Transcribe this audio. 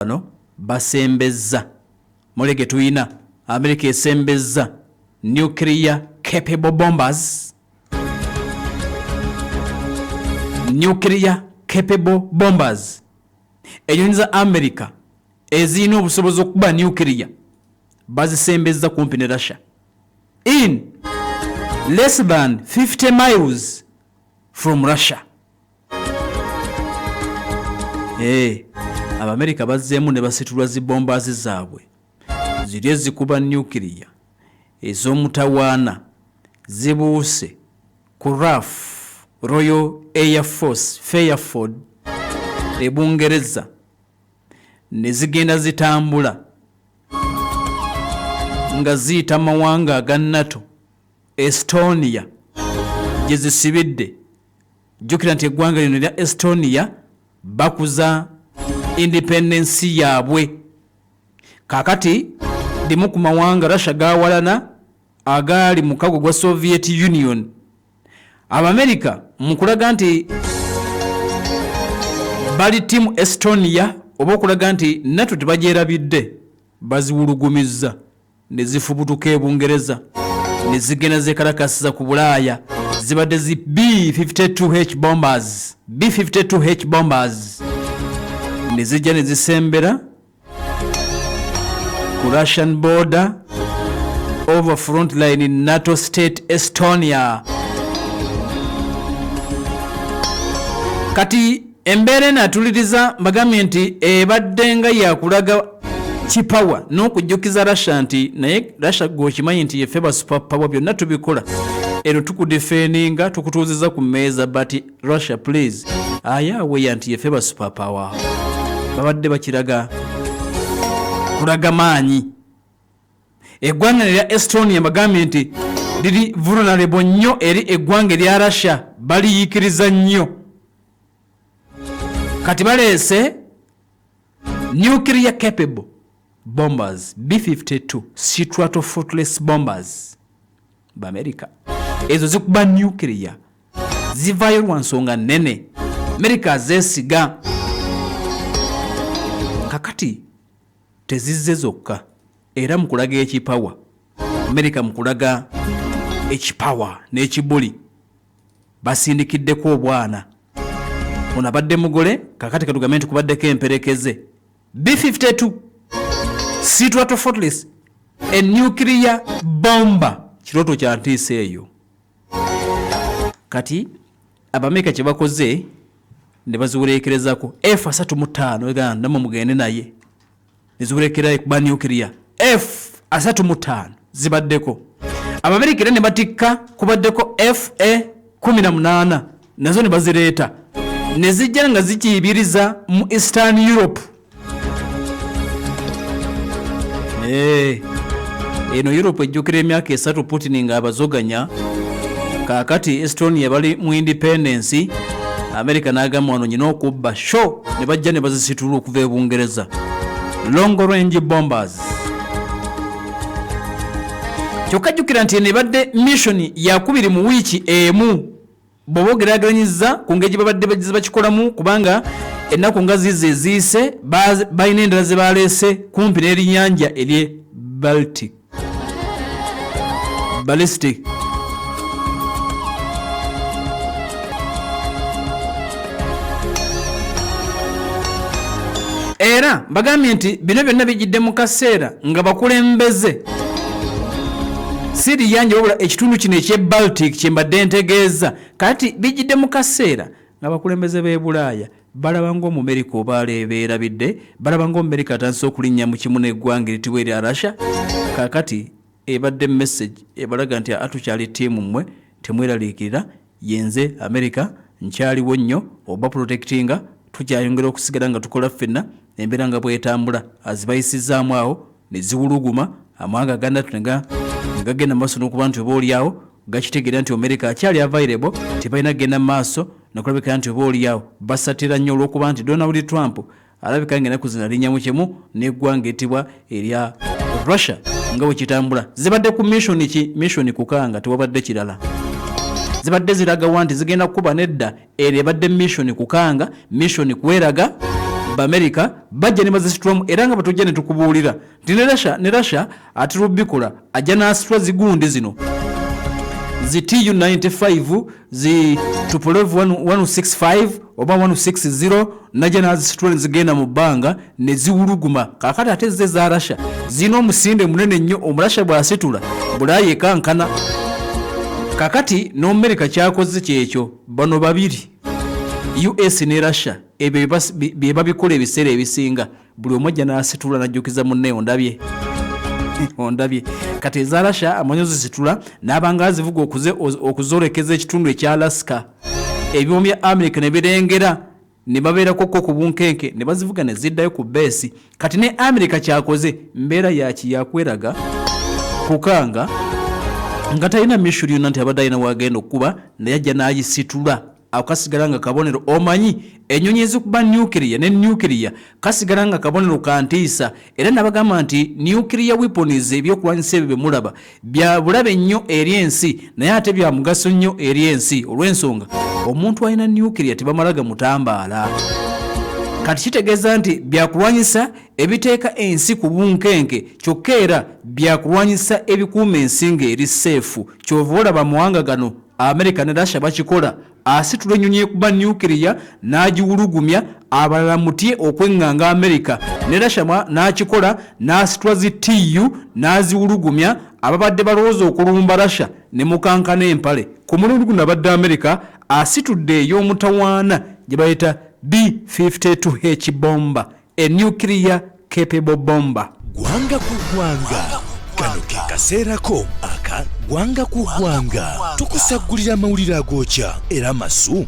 bano basembezza mulege tuyina America esembezza nuclear capable bombers enyonyi za America ezirina obusobozi okuba nuclear bazisembezza kumpi ne Russia in less than 50 miles from Russia. Abamerika bazzeemu ne basitulwa zibombazi zaabwe ziri ezikuba nuclear ez'omutawaana zibuuse ku RAF Royal Air Force Fairfield e Bungereza ne zigenda zitambula nga ziyita mawanga aga NATO Estonia gye zisibidde. Jjukira nti eggwanga lino lya Estonia bakuza independence yaabwe kakati limu ku mawanga Russia gawalana agaali mu kago gwa Soviet Union. Abamerika mukulaga nti bali timu Estonia oba okulaga nti NATO tebagyerabidde baziwulugumizza ne zifubutuka e Bungereza ne zigenda zekalakasiza ku Bulaaya zibadde zi B-52H bombers ne zijja ne zisembera ku Russian border over front line in NATO state Estonia. Kati embeera enatuliriza mbagambye nti ebadde nga yakulaga kipawa n'okujjukiza Russia nti naye Russia gwokimanyi nti yeffe ba super power byonna tubikola ero tukudefendinga tukutuuziza ku mmeeza but Russia please ayawe yanti yeffe ba super power babadde bakiraga kulaga maanyi. Eggwanga lya Estonia mbagambye nti liri vulnerable nnyo eri eggwanga lya Russia baliyikiriza nnyo kati baleese nuclear capable bombers B-52 Stratofortress bombers b'Amerika ezo zikuba nuclear zivaayo lwa nsonga nnene America zeesiga kakati tezizze zokka era mukulaga ekipawa America mukulaga ekipawa n'ekibuli basindikiddeko obwana ono abadde mugole kakati katugambe nti kubaddeko emperekeze B-52 Stratofortress a nuclear bomber kiroto kya ntiisa eyo. Kati Abamerika kye bakoze ne baziwerekerezako F-35 eganda namwe mugende naye neziwerekera kuba nuclear F-35 zibaddeko. Abamerika ne batikka kubaddeko F-18 nazo ne bazireeta ne zijja nga zikiyibiriza mu Eastern Europe. Eno Europe ejjukira emyaka 3 Putin nga abazoganya kakati Estonia bali mu independence America n'agamba wano nyina okubba show ne bajja ne bazisitula okuva e Bungereza long range bombers. Kyokka jjukira nti ne badde mission yakubiri mu wiiki emu bobogeraganyizza ku ngeri babadde bagize bakikolamu kubanga ennaku nga zize eziise balina endala ze baleese kumpi n'erinnyanja erye ballistic. Era bagambye nti bino byonna bijjidde mu kaseera nga bakulembeze siri yanje wabula ekitundu kino ekye Baltic kye mbadde ntegeeza kati bijjidde mu kaseera nga bakulembeze b'e Bulaaya balaba ng'Omumerika oba aleebeerabidde balaba ng'Omumerika atandise okulinnya mu kimu n'eggwanga eritibwa erya Russia kakati ebadde message ebalaga nti atukyali ttiimu mmwe temweraliikirira yenze America nkyaliwo nnyo oba protectinga tukyayongera okusigala nga tukola ffenna embeera nga bwetambula azibayisizaamu awo ne ziwuluguma amawanga agandatu ne gagenda mu maaso n'okuba nti oba oliawo gakitegeera nti America akyali available tebalina genda mu maaso nokulabika nti oba oliawo basatira nnyo olw'okuba nti Donald Trump alabika ngenda kuzina linnya mu kimu n'eggwanga etibwa erya Russia nga bwe kitambula. Zibadde ku mission kukanga tewabadde kirala zibadde ziraga wanti zigenda kuba nedda eri ebadde mission kukanga mission kweraga b'Amerika bajja ne bazisitulamu era nga batujja ne tukubuulira nti ne Russia ati lubikola ajja n'asitula zigundi zino zi Tu-95 zi Tupolev 165 oba 160 najja n'azisitula ne zigenda mu bbanga ne ziwuluguma kaakati ate ze za Russia zina omusinde munene nnyo omurasha bw'asitula Bulaaya ekankana kakati n'Amerika kyakoze kyekyo bano babiri US ne Russia ebyo bye babikola ebiseera ebisinga buli omu ajja n'asitula n'ajjukiza munne ondabye kati eza Russia amanyi zisitula n'abanga azivuga okuzolekeza ekitundu ekya Alaska ebyuma bya America ne birengera ne babeerako ku bunkenke ne bazivuga ne ziddayo ku beesi kati ne America kyakoze mbeera yakweraga kukanga nga talina mission yonna nti abadde alina wagenda okuba naye ajja n'agisitula akasigala nga kabonero omanyi ennyonyi ezikuba nuclear kasigala nga kabonero kantiisa era nabagamba nti nuclear weapons ebyokulwanyisa ebyo bemulaba bya bulabe nnyo eri ensi naye ate bya mugaso nnyo eri ensi olw'ensonga omuntu alina nuclear tebamalaga mutambaala kati kitegeeza nti byakulwanyisa ebiteeka ensi ku bunkenke kyokka era byakulwanyisa ebikuuma ensi ng'eri seefu kyova olaba muwanga gano America ne Russia bakikola asitula ennyonyi ekuba nuclear n'agiwulugumya abalala mutye okweŋŋanga America ne Russia n'akikola n'asitula zi TU n'aziwulugumya ababadde balowooza okulumba Russia ne mukankana empale ku mulundi guno abadde America asitudde ey'omutawaana gye bayita B-52H bomba a nuclear capable bomber. Gwanga ku gwanga kano ke kaseerako aka gwanga ku gwanga tukusagulira amawulire agookya era masu